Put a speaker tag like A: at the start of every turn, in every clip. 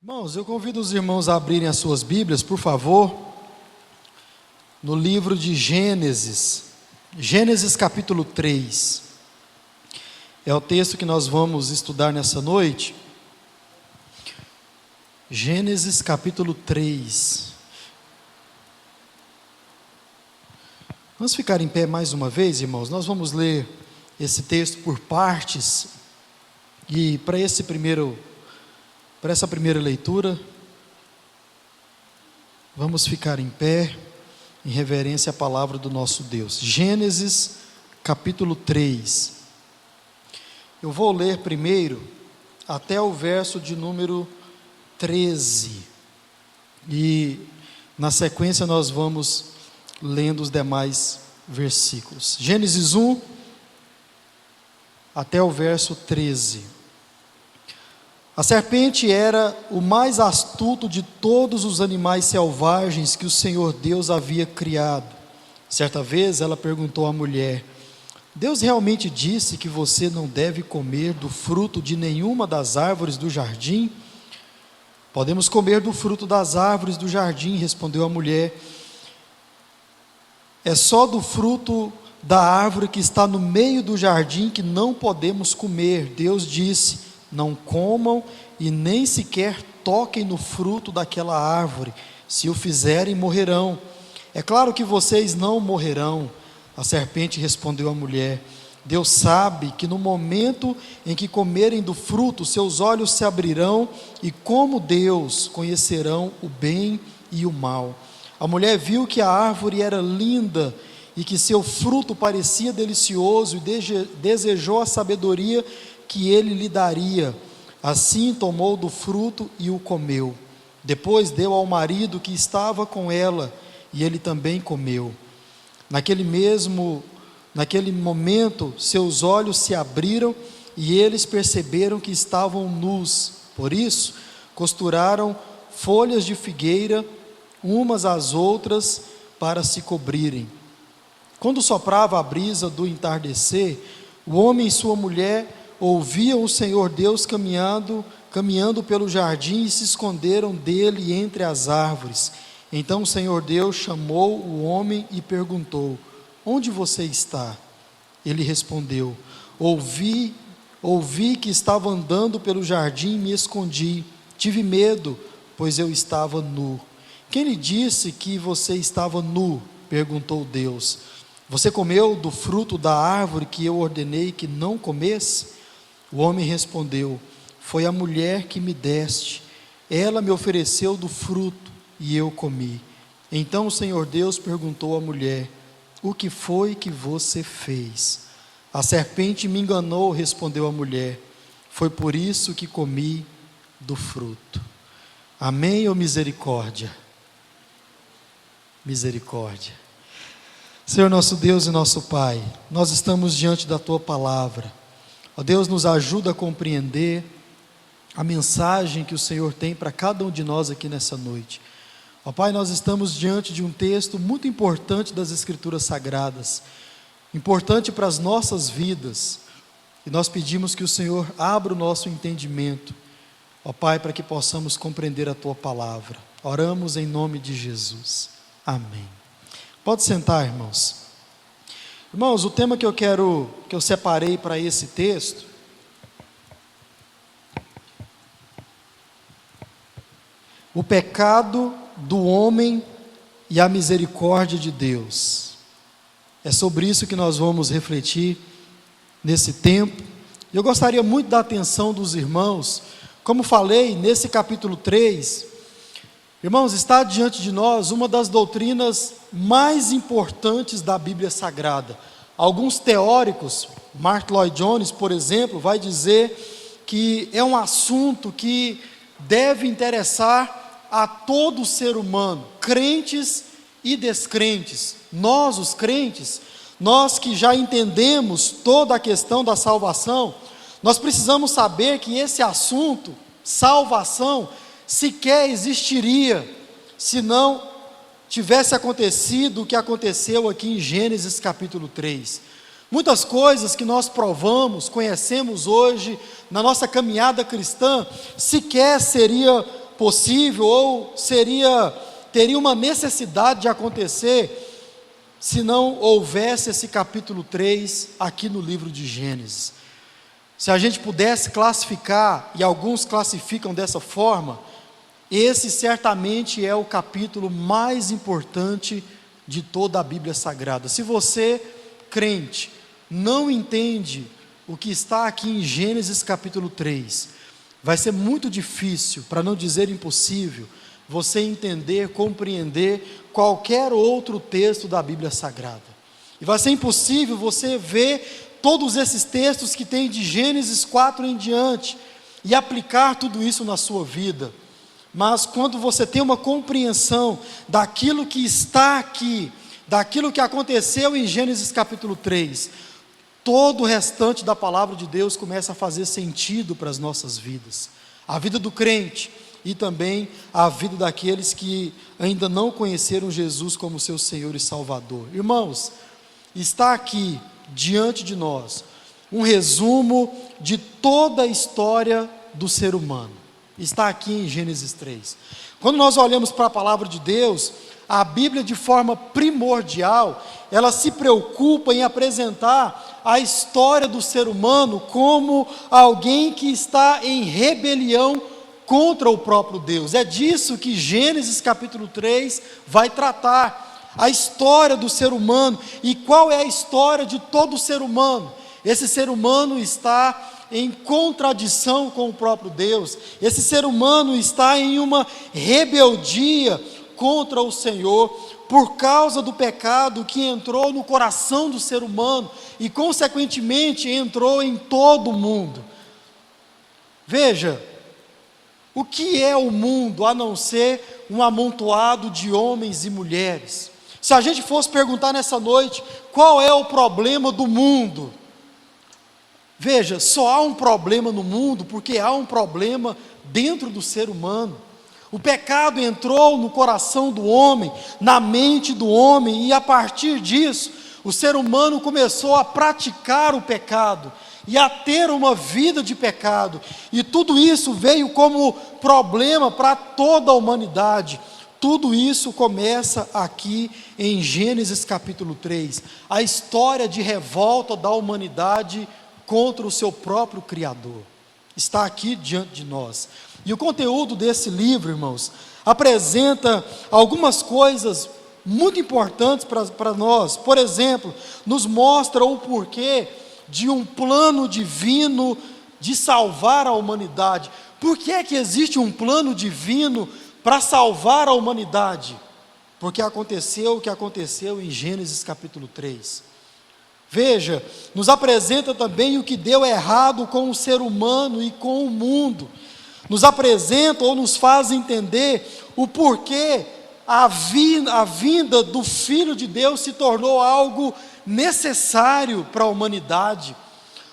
A: Irmãos, eu convido os irmãos a abrirem as suas Bíblias, por favor, no livro de Gênesis, Gênesis capítulo 3, é o texto que nós vamos estudar nessa noite. Gênesis capítulo 3. Vamos ficar em pé mais uma vez, irmãos. Nós vamos ler esse texto por partes, e para essa primeira leitura, vamos ficar em pé, em reverência à palavra do nosso Deus. Gênesis capítulo 3. Eu vou ler primeiro até o verso de número 13, e na sequência nós vamos lendo os demais versículos. Gênesis 1 até o verso 13. A serpente era o mais astuto de todos os animais selvagens que o Senhor Deus havia criado. Certa vez ela perguntou à mulher: Deus realmente disse que você não deve comer do fruto de nenhuma das árvores do jardim? Podemos comer do fruto das árvores do jardim, respondeu a mulher. É só do fruto da árvore que está no meio do jardim que não podemos comer. Deus disse: não comam e nem sequer toquem no fruto daquela árvore. Se o fizerem, morrerão. É claro que vocês não morrerão. A serpente respondeu à mulher: Deus sabe que no momento em que comerem do fruto, seus olhos se abrirão e, como Deus, conhecerão o bem e o mal. A mulher viu que a árvore era linda e que seu fruto parecia delicioso e desejou a sabedoria que ele lhe daria. Assim tomou do fruto e o comeu. Depois deu ao marido que estava com ela, e ele também comeu. Naquele momento, seus olhos se abriram e eles perceberam que estavam nus. Por isso, costuraram folhas de figueira umas às outras para se cobrirem. Quando soprava a brisa do entardecer, o homem e sua mulher ouviam o Senhor Deus caminhando pelo jardim e se esconderam dele entre as árvores. Então o Senhor Deus chamou o homem e perguntou: onde você está? Ele respondeu: ouvi que estava andando pelo jardim e me escondi. Tive medo, pois eu estava nu. Quem lhe disse que você estava nu? Perguntou Deus. Você comeu do fruto da árvore que eu ordenei que não comesse? O homem respondeu: foi a mulher que me deste. Ela me ofereceu do fruto e eu comi. Então o Senhor Deus perguntou à mulher: o que foi que você fez? A serpente me enganou, respondeu a mulher. Foi por isso que comi do fruto. Amém ou misericórdia? Misericórdia. Senhor nosso Deus e nosso Pai, nós estamos diante da Tua palavra. Ó Deus, nos ajuda a compreender a mensagem que o Senhor tem para cada um de nós aqui nessa noite. Ó Pai, nós estamos diante de um texto muito importante das Escrituras Sagradas, importante para as nossas vidas, e nós pedimos que o Senhor abra o nosso entendimento, ó Pai, para que possamos compreender a Tua palavra. Oramos em nome de Jesus. Amém. Pode sentar, irmãos. Irmãos, o tema que eu separei para esse texto, o pecado do homem e a misericórdia de Deus. É sobre isso que nós vamos refletir nesse tempo. Eu gostaria muito da atenção dos irmãos. Como falei, nesse capítulo 3, irmãos, está diante de nós uma das doutrinas mais importantes da Bíblia Sagrada. Alguns teóricos, Martyn Lloyd-Jones, por exemplo, vai dizer que é um assunto que deve interessar a todo ser humano, crentes e descrentes. Nós, os crentes, nós que já entendemos toda a questão da salvação, nós precisamos saber que esse assunto, salvação, sequer existiria se não tivesse acontecido o que aconteceu aqui em Gênesis capítulo 3. Muitas coisas que nós provamos, conhecemos hoje na nossa caminhada cristã, sequer seria possível ou teria uma necessidade de acontecer se não houvesse esse capítulo 3 aqui no livro de Gênesis. Se a gente pudesse classificar, e alguns classificam dessa forma, esse certamente é o capítulo mais importante de toda a Bíblia Sagrada. Se você, crente, não entende o que está aqui em Gênesis capítulo 3, vai ser muito difícil, para não dizer impossível, você entender, compreender qualquer outro texto da Bíblia Sagrada. E vai ser impossível você ver todos esses textos que tem de Gênesis 4 em diante e aplicar tudo isso na sua vida. Mas quando você tem uma compreensão daquilo que está aqui, daquilo que aconteceu em Gênesis capítulo 3, todo o restante da palavra de Deus começa a fazer sentido para as nossas vidas. A vida do crente e também a vida daqueles que ainda não conheceram Jesus como seu Senhor e Salvador. Irmãos, está aqui diante de nós um resumo de toda a história do ser humano. Está aqui em Gênesis 3. Quando nós olhamos para a palavra de Deus, a Bíblia, de forma primordial, ela se preocupa em apresentar a história do ser humano como alguém que está em rebelião contra o próprio Deus. É disso que Gênesis capítulo 3 vai tratar, a história do ser humano. E qual é a história de todo ser humano? Esse ser humano está em contradição com o próprio Deus. Esse ser humano está em uma rebeldia contra o Senhor, por causa do pecado que entrou no coração do ser humano e consequentemente entrou em todo o mundo. Veja, o que é o mundo a não ser um amontoado de homens e mulheres? Se a gente fosse perguntar nessa noite, qual é o problema do mundo? Veja, só há um problema no mundo porque há um problema dentro do ser humano. O pecado entrou no coração do homem, na mente do homem, e a partir disso, o ser humano começou a praticar o pecado e a ter uma vida de pecado, e tudo isso veio como problema para toda a humanidade. Tudo isso começa aqui em Gênesis capítulo 3, a história de revolta da humanidade contra o seu próprio Criador. Está aqui diante de nós. E o conteúdo desse livro, irmãos, apresenta algumas coisas muito importantes para nós. Por exemplo, nos mostra o porquê de um plano divino de salvar a humanidade. Por que é que existe um plano divino para salvar a humanidade? Porque aconteceu o que aconteceu em Gênesis capítulo 3. Veja, nos apresenta também o que deu errado com o ser humano e com o mundo. Nos apresenta ou nos faz entender o porquê a vinda do Filho de Deus se tornou algo necessário para a humanidade.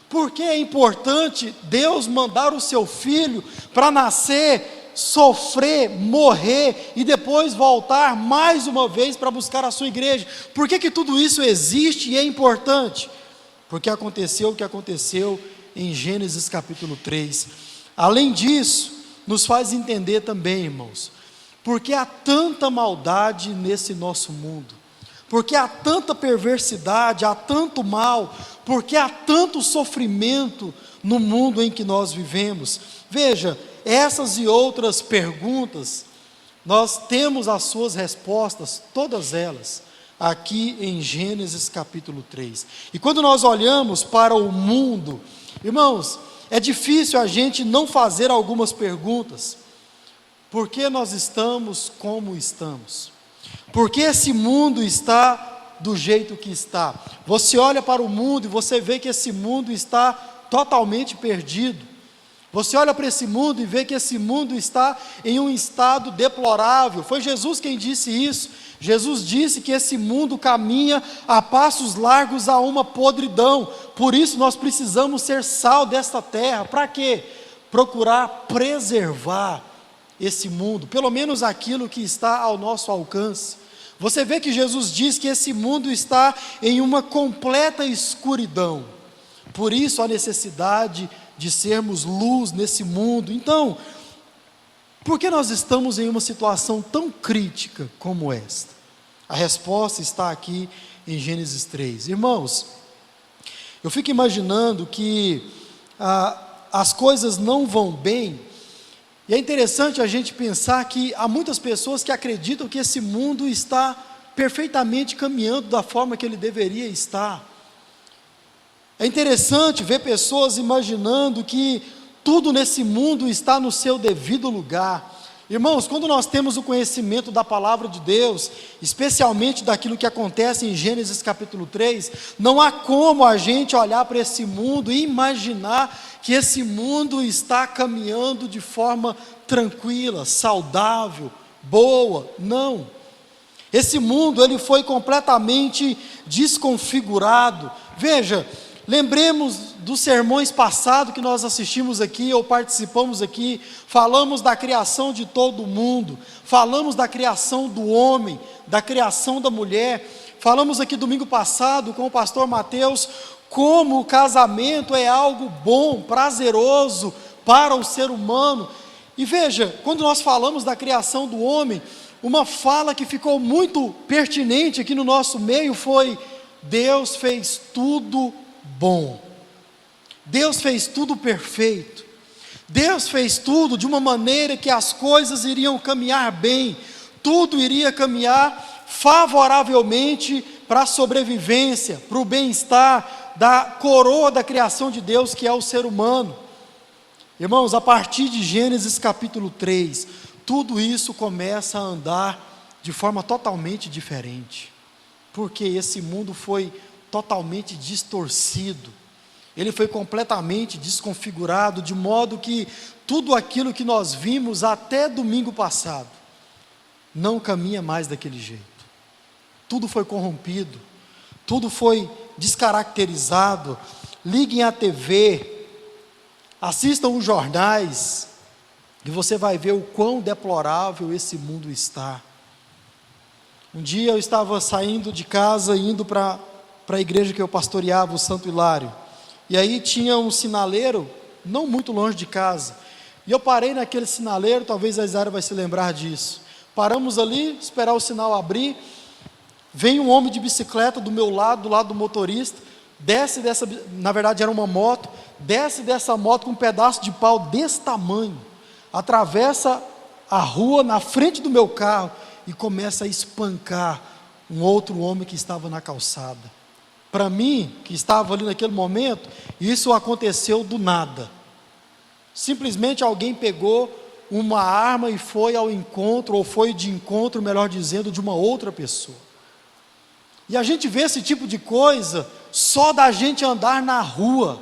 A: Porque é importante Deus mandar o seu Filho para nascer, sofrer, morrer e depois voltar mais uma vez para buscar a sua igreja. Por que tudo isso existe e é importante? Porque aconteceu o que aconteceu em Gênesis capítulo 3. Além disso, nos faz entender também, irmãos, porque há tanta maldade nesse nosso mundo, porque há tanta perversidade, há tanto mal, porque há tanto sofrimento no mundo em que nós vivemos. Veja, essas e outras perguntas, nós temos as suas respostas, todas elas, aqui em Gênesis capítulo 3. E quando nós olhamos para o mundo, irmãos, é difícil a gente não fazer algumas perguntas. Por que nós estamos como estamos? Por que esse mundo está do jeito que está? Você olha para o mundo e você vê que esse mundo está totalmente perdido. Você olha para esse mundo e vê que esse mundo está em um estado deplorável. Foi Jesus quem disse isso. Jesus disse que esse mundo caminha a passos largos a uma podridão. Por isso nós precisamos ser sal desta terra. Para quê? Procurar preservar esse mundo, pelo menos aquilo que está ao nosso alcance. Você vê que Jesus diz que esse mundo está em uma completa escuridão. Por isso a necessidade de sermos luz nesse mundo. Então, Por que nós estamos em uma situação tão crítica como esta? A resposta está aqui em Gênesis 3. Irmãos, eu fico imaginando que as coisas não vão bem, e é interessante a gente pensar que há muitas pessoas que acreditam que esse mundo está perfeitamente caminhando da forma que ele deveria estar. É interessante ver pessoas imaginando que tudo nesse mundo está no seu devido lugar. Irmãos, quando nós temos o conhecimento da palavra de Deus, especialmente daquilo que acontece em Gênesis capítulo 3, não há como a gente olhar para esse mundo e imaginar que esse mundo está caminhando de forma tranquila, saudável, boa. Não. Esse mundo, ele foi completamente desconfigurado. Veja, lembremos dos sermões passados que nós assistimos aqui, ou participamos aqui, falamos da criação de todo mundo, falamos da criação do homem, da criação da mulher, falamos aqui domingo passado com o pastor Mateus, como o casamento é algo bom, prazeroso para o ser humano. E veja, quando nós falamos da criação do homem, uma fala que ficou muito pertinente aqui no nosso meio foi: Deus fez tudo bom, Deus fez tudo perfeito, Deus fez tudo de uma maneira que as coisas iriam caminhar bem, tudo iria caminhar favoravelmente para a sobrevivência, para o bem-estar da coroa da criação de Deus, que é o ser humano. Irmãos, a partir de Gênesis capítulo 3, tudo isso começa a andar de forma totalmente diferente, porque esse mundo foi totalmente distorcido, ele foi completamente desconfigurado, de modo que tudo aquilo que nós vimos até domingo passado, não caminha mais daquele jeito. Tudo foi corrompido, tudo foi descaracterizado. Liguem a TV, assistam os jornais, e você vai ver o quão deplorável esse mundo está. Um dia eu estava saindo de casa, indo para a igreja que eu pastoreava, o Santo Hilário, e aí tinha um sinaleiro, não muito longe de casa, e eu parei naquele sinaleiro, talvez a Isaura vai se lembrar disso. Paramos ali, esperar o sinal abrir, vem um homem de bicicleta do meu lado, do lado do motorista, desce dessa, na verdade era uma moto, desce dessa moto com um pedaço de pau desse tamanho, atravessa a rua na frente do meu carro e começa a espancar um outro homem que estava na calçada. Para mim, que estava ali naquele momento, isso aconteceu do nada. Simplesmente alguém pegou uma arma e foi ao encontro, ou foi de encontro, melhor dizendo, de uma outra pessoa. E a gente vê esse tipo de coisa só da gente andar na rua,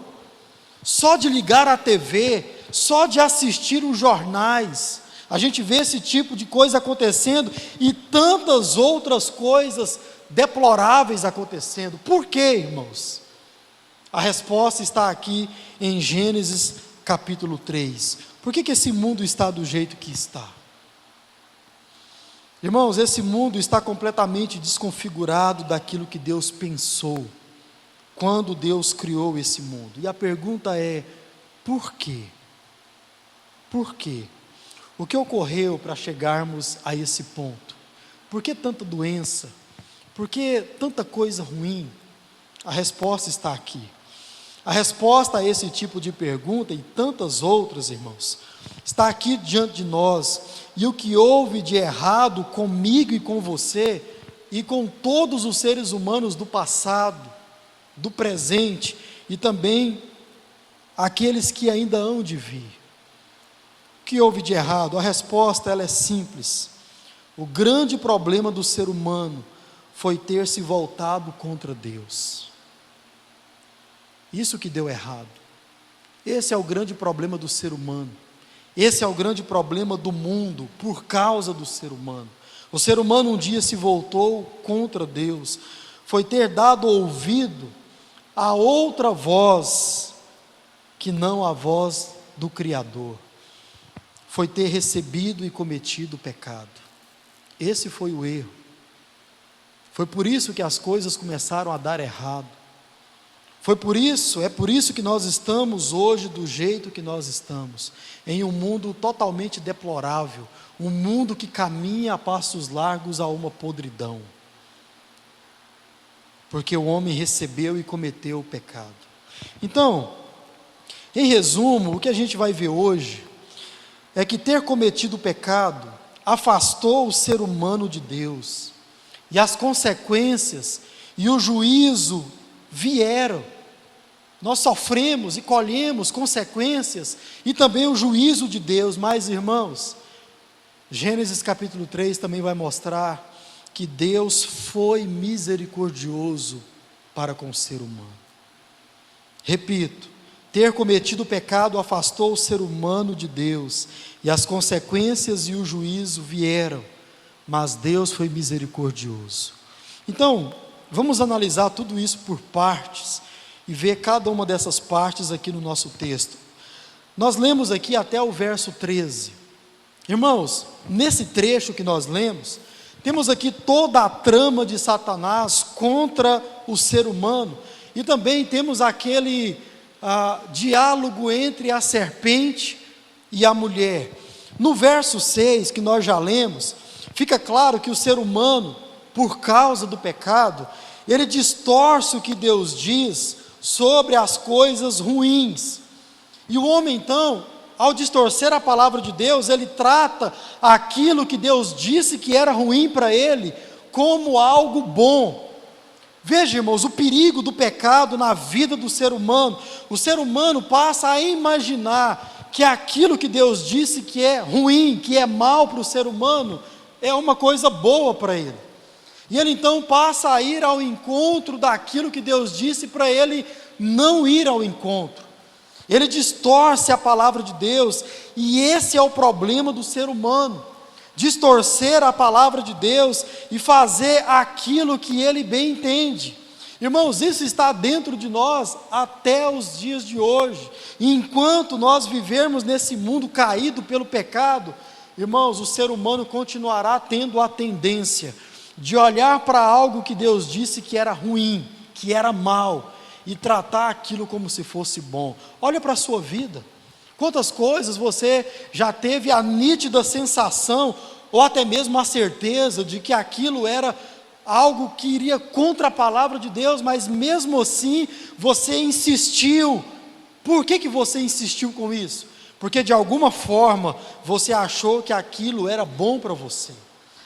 A: só de ligar a TV, só de assistir os jornais, a gente vê esse tipo de coisa acontecendo e tantas outras coisas deploráveis acontecendo. Por quê, irmãos? A resposta está aqui em Gênesis capítulo 3. Por que esse mundo está do jeito que está? Irmãos, esse mundo está completamente desconfigurado daquilo que Deus pensou quando Deus criou esse mundo. E a pergunta é: por quê? Por quê? O que ocorreu para chegarmos a esse ponto? Por que tanta doença? Por que tanta coisa ruim? A resposta está aqui. A resposta a esse tipo de pergunta e tantas outras, irmãos, está aqui diante de nós. E o que houve de errado comigo e com você e com todos os seres humanos do passado, do presente e também aqueles que ainda hão de vir. O que houve de errado? A resposta ela é simples. O grande problema do ser humano foi ter se voltado contra Deus. Isso que deu errado. Esse é o grande problema do ser humano. Esse é o grande problema do mundo por causa do ser humano. O ser humano um dia se voltou contra Deus. Foi ter dado ouvido a outra voz que não a voz do Criador. Foi ter recebido e cometido o pecado. Esse foi o erro. Foi por isso que as coisas começaram a dar errado. É por isso que nós estamos hoje do jeito que nós estamos, em um mundo totalmente deplorável, um mundo que caminha a passos largos a uma podridão, porque o homem recebeu e cometeu o pecado. Então, em resumo, o que a gente vai ver hoje é que ter cometido o pecado afastou o ser humano de Deus, e as consequências e o juízo vieram. Nós sofremos e colhemos consequências e também o juízo de Deus. Mas, irmãos, Gênesis capítulo 3 também vai mostrar que Deus foi misericordioso para com o ser humano. Repito, ter cometido o pecado afastou o ser humano de Deus, e as consequências e o juízo vieram, mas Deus foi misericordioso. Então, vamos analisar tudo isso por partes, e ver cada uma dessas partes aqui no nosso texto. Nós lemos aqui até o verso 13. Irmãos, nesse trecho que nós lemos, temos aqui toda a trama de Satanás contra o ser humano, e também temos aquele diálogo entre a serpente e a mulher. No verso 6, que nós já lemos, fica claro que o ser humano, por causa do pecado, ele distorce o que Deus diz sobre as coisas ruins. E o homem, então, ao distorcer a palavra de Deus, ele trata aquilo que Deus disse que era ruim para ele, como algo bom. Veja, irmãos, o perigo do pecado na vida do ser humano. O ser humano passa a imaginar que aquilo que Deus disse que é ruim, que é mal para o ser humano, é uma coisa boa para ele. E ele então passa a ir ao encontro daquilo que Deus disse para ele não ir ao encontro. Ele distorce a palavra de Deus, e esse é o problema do ser humano: distorcer a palavra de Deus e fazer aquilo que ele bem entende. Irmãos, isso está dentro de nós até os dias de hoje. E enquanto nós vivermos nesse mundo caído pelo pecado, irmãos, o ser humano continuará tendo a tendência de olhar para algo que Deus disse que era ruim, que era mal, e tratar aquilo como se fosse bom. Olha para a sua vida. Quantas coisas você já teve a nítida sensação, ou até mesmo a certeza de que aquilo era algo que iria contra a palavra de Deus, mas mesmo assim você insistiu. Por que você insistiu com isso? Porque de alguma forma você achou que aquilo era bom para você,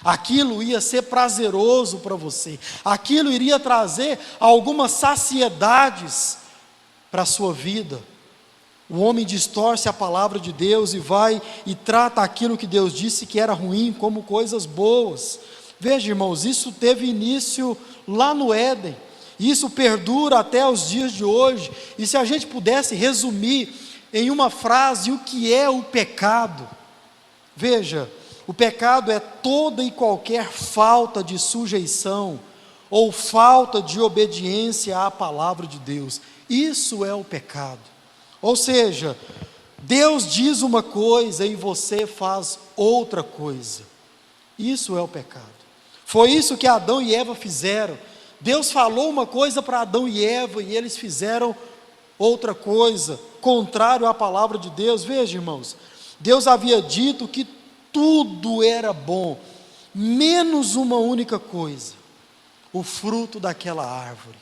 A: aquilo ia ser prazeroso para você, aquilo iria trazer algumas saciedades para a sua vida. O homem distorce a palavra de Deus e vai e trata aquilo que Deus disse que era ruim como coisas boas. Veja, irmãos, isso teve início lá no Éden, e isso perdura até os dias de hoje. E se a gente pudesse resumir em uma frase o que é o pecado, veja, o pecado é toda e qualquer falta de sujeição ou falta de obediência à palavra de Deus. Isso é o pecado. Ou seja, Deus diz uma coisa e você faz outra coisa. Isso é o pecado. Foi isso que Adão e Eva fizeram. Deus falou uma coisa para Adão e Eva e eles fizeram outra coisa, contrário à palavra de Deus. Veja, irmãos, Deus havia dito que tudo era bom, menos uma única coisa: o fruto daquela árvore.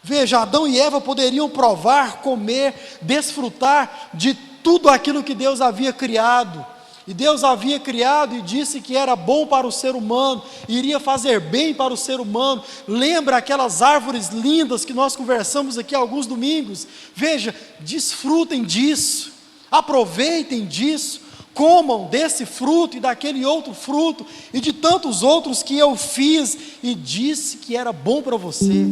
A: Veja, Adão e Eva poderiam provar, comer, desfrutar de tudo aquilo que Deus havia criado. E Deus havia criado e disse que era bom para o ser humano, iria fazer bem para o ser humano. Lembra aquelas árvores lindas que nós conversamos aqui há alguns domingos? Veja, desfrutem disso, aproveitem disso, comam desse fruto e daquele outro fruto e de tantos outros que eu fiz e disse que era bom para você.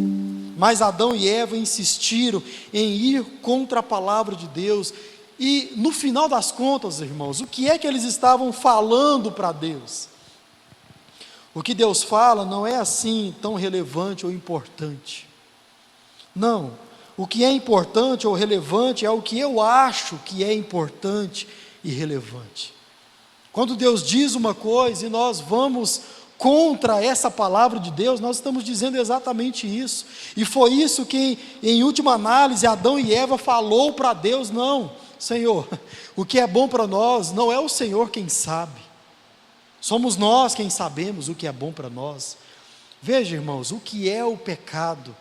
A: Mas Adão e Eva insistiram em ir contra a palavra de Deus. E no final das contas, irmãos, o que é que eles estavam falando para Deus? O que Deus fala não é assim tão relevante ou importante. Não, o que é importante ou relevante é o que eu acho que é importante e relevante. Quando Deus diz uma coisa e nós vamos contra essa palavra de Deus, nós estamos dizendo exatamente isso. E foi isso que, em última análise, Adão e Eva falou para Deus: não, Senhor, o que é bom para nós, não é o Senhor quem sabe, somos nós quem sabemos o que é bom para nós. Veja, irmãos, o que é o pecado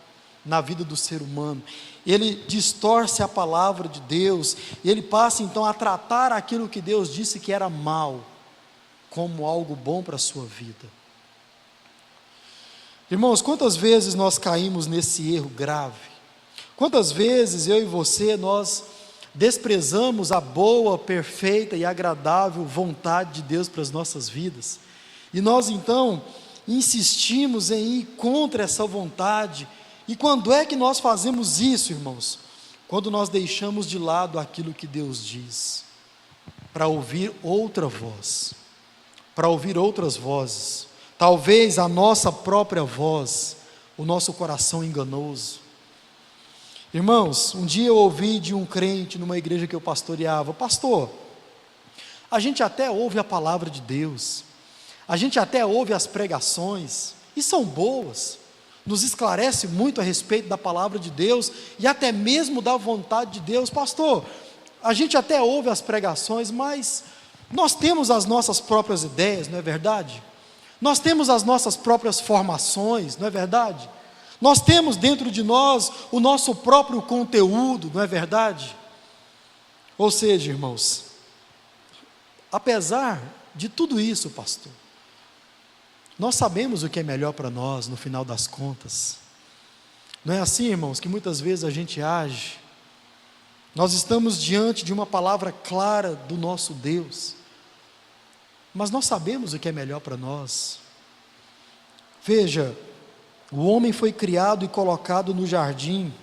A: na vida do ser humano? Ele distorce a palavra de Deus, e ele passa então a tratar aquilo que Deus disse que era mal, como algo bom para a sua vida. Irmãos, quantas vezes nós caímos nesse erro grave? Quantas vezes eu e você, nós desprezamos a boa, perfeita e agradável vontade de Deus para as nossas vidas, e nós então insistimos em ir contra essa vontade. E quando é que nós fazemos isso, irmãos? Quando nós deixamos de lado aquilo que Deus diz, para ouvir outra voz, para ouvir outras vozes, talvez a nossa própria voz, o nosso coração enganoso. Irmãos, um dia eu ouvi de um crente numa igreja que eu pastoreava: pastor, a gente até ouve a palavra de Deus, a gente até ouve as pregações, e são boas, nos esclarece muito a respeito da palavra de Deus, e até mesmo da vontade de Deus. Pastor, a gente até ouve as pregações, mas nós temos as nossas próprias ideias, não é verdade? Nós temos as nossas próprias formações, não é verdade? Nós temos dentro de nós o nosso próprio conteúdo, não é verdade? Ou seja, irmãos, apesar de tudo isso, pastor, nós sabemos o que é melhor para nós no final das contas. Não é assim, irmãos, que muitas vezes a gente age? Nós estamos diante de uma palavra clara do nosso Deus, mas nós sabemos o que é melhor para nós. Veja, o homem foi criado e colocado no jardim,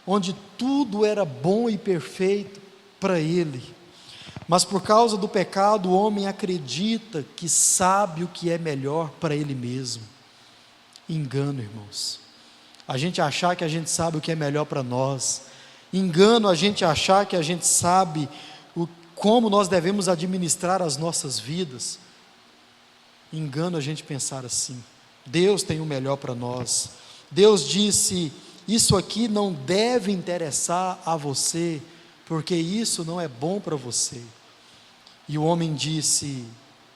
A: onde tudo era bom e perfeito para ele, mas por causa do pecado, o homem acredita que sabe o que é melhor para ele mesmo. Engano, irmãos, a gente achar que a gente sabe o que é melhor para nós. Engano a gente achar que a gente sabe como nós devemos administrar as nossas vidas. Engano a gente pensar assim: Deus tem o melhor para nós. Deus disse: isso aqui não deve interessar a você, porque isso não é bom para você. E o homem disse: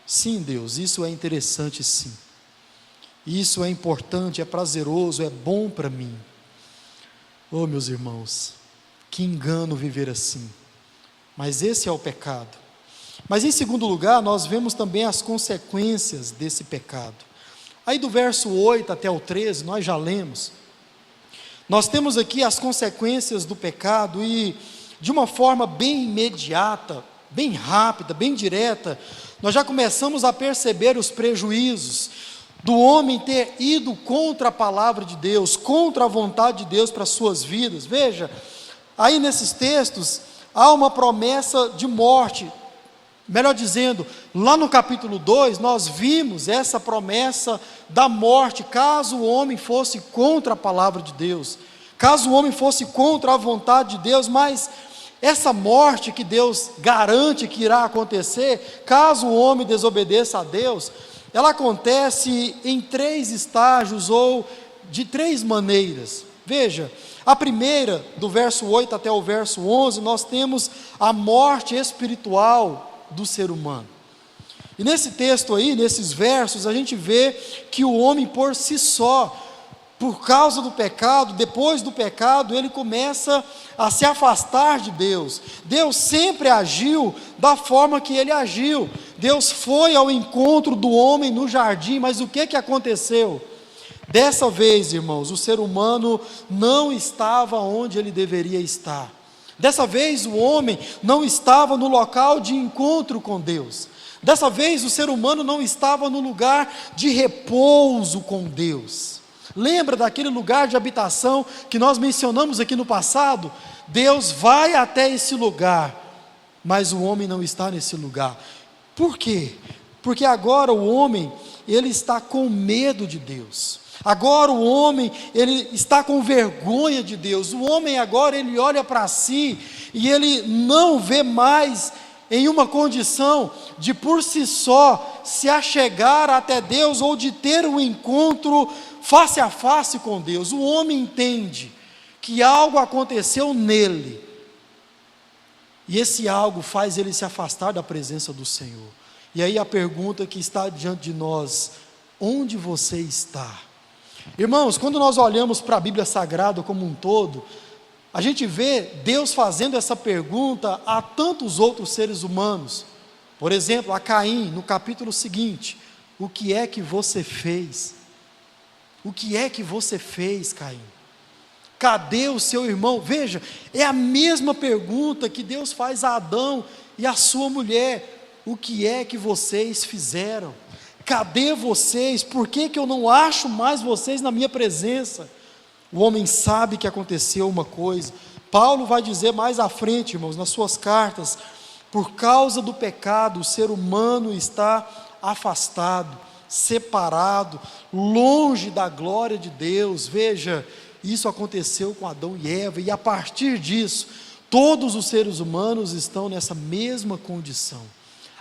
A: sim, Deus, isso é interessante, sim, isso é importante, é prazeroso, é bom para mim. Oh, meus irmãos, que engano viver assim. Mas esse é o pecado. Mas em segundo lugar, nós vemos também as consequências desse pecado. Aí do verso 8 até o 13, nós já lemos. Nós temos aqui as consequências do pecado, e de uma forma bem imediata, bem rápida, bem direta, nós já começamos a perceber os prejuízos do homem ter ido contra a palavra de Deus, contra a vontade de Deus para as suas vidas. Veja, aí nesses textos há uma promessa de morte. Melhor dizendo, lá no capítulo 2, nós vimos essa promessa da morte, caso o homem fosse contra a palavra de Deus, caso o homem fosse contra a vontade de Deus. Mas essa morte que Deus garante que irá acontecer, caso o homem desobedeça a Deus, ela acontece em 3 estágios, ou de 3 maneiras. Veja, a primeira, do verso 8 até o verso 11, nós temos a morte espiritual do ser humano. E nesse texto aí, nesses versos, a gente vê que o homem por si só, por causa do pecado, depois do pecado, ele começa a se afastar de Deus. Deus sempre agiu da forma que ele agiu. Deus foi ao encontro do homem no jardim, mas o que aconteceu? Dessa vez, irmãos, o ser humano não estava onde ele deveria estar. Dessa vez o homem não estava no local de encontro com Deus. Dessa vez o ser humano não estava no lugar de repouso com Deus. Lembra daquele lugar de habitação que nós mencionamos aqui no passado? Deus vai até esse lugar, mas o homem não está nesse lugar. Por quê? Porque agora o homem, ele está com medo de Deus. Agora o homem, ele está com vergonha de Deus. O homem agora, ele olha para si e ele não vê mais em uma condição de por si só se achegar até Deus ou de ter um encontro face a face com Deus. O homem entende que algo aconteceu nele, e esse algo faz ele se afastar da presença do Senhor. E aí a pergunta que está diante de nós: onde você está? Irmãos, quando nós olhamos para a Bíblia Sagrada como um todo, a gente vê Deus fazendo essa pergunta a tantos outros seres humanos. Por exemplo, a Caim, no capítulo seguinte: o que é que você fez? O que é que você fez, Caim? Cadê o seu irmão? Veja, é a mesma pergunta que Deus faz a Adão e a sua mulher: o que é que vocês fizeram? Cadê vocês? Por que eu não acho mais vocês na minha presença? O homem sabe que aconteceu uma coisa. Paulo vai dizer mais à frente, irmãos, nas suas cartas: por causa do pecado, o ser humano está afastado, separado, longe da glória de Deus. Veja, isso aconteceu com Adão e Eva, e a partir disso, todos os seres humanos estão nessa mesma condição,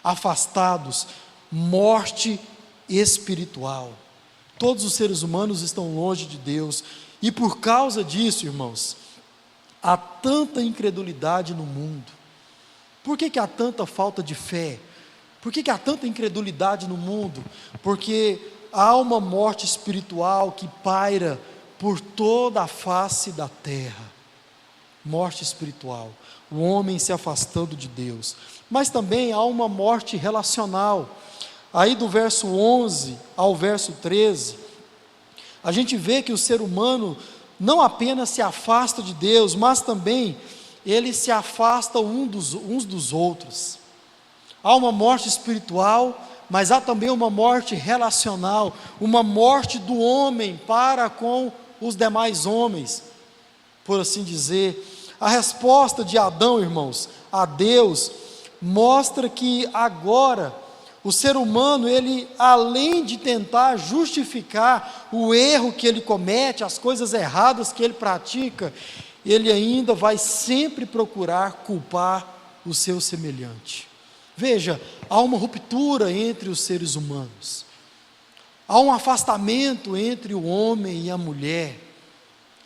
A: afastados, morte espiritual. Todos os seres humanos estão longe de Deus, e por causa disso, irmãos, há tanta incredulidade no mundo. Por que há tanta falta de fé? Por que há tanta incredulidade no mundo? Porque há uma morte espiritual que paira por toda a face da terra. Morte espiritual, o homem se afastando de Deus. Mas também há uma morte relacional. Aí do verso 11 ao verso 13, a gente vê que o ser humano não apenas se afasta de Deus, mas também eles se afastam uns dos outros. Há uma morte espiritual, mas há também uma morte relacional, uma morte do homem para com os demais homens, por assim dizer. A resposta de Adão, irmãos, a Deus, mostra que agora o ser humano, ele, além de tentar justificar o erro que ele comete, as coisas erradas que ele pratica, ele ainda vai sempre procurar culpar o seu semelhante. Veja, há uma ruptura entre os seres humanos, há um afastamento entre o homem e a mulher,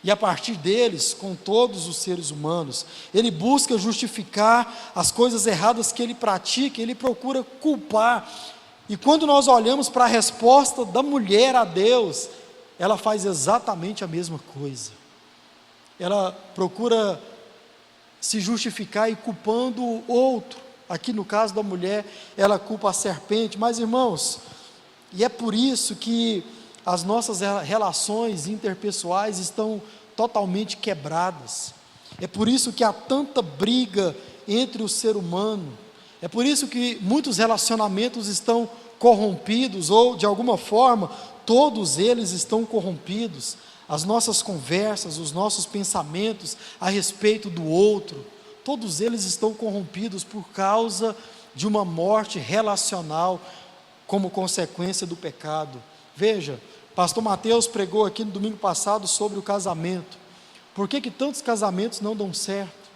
A: e a partir deles, com todos os seres humanos, ele busca justificar as coisas erradas que ele pratica, ele procura culpar. E quando nós olhamos para a resposta da mulher a Deus, ela faz exatamente a mesma coisa. Ela procura se justificar e culpando o outro. Aqui no caso da mulher, ela culpa a serpente. Mas, irmãos, e é por isso que as nossas relações interpessoais estão totalmente quebradas. É por isso que há tanta briga entre o ser humano. É por isso que muitos relacionamentos estão corrompidos, ou de alguma forma, todos eles estão corrompidos. As nossas conversas, os nossos pensamentos a respeito do outro, todos eles estão corrompidos por causa de uma morte relacional como consequência do pecado. Veja, pastor Mateus pregou aqui no domingo passado sobre o casamento. Por que tantos casamentos não dão certo?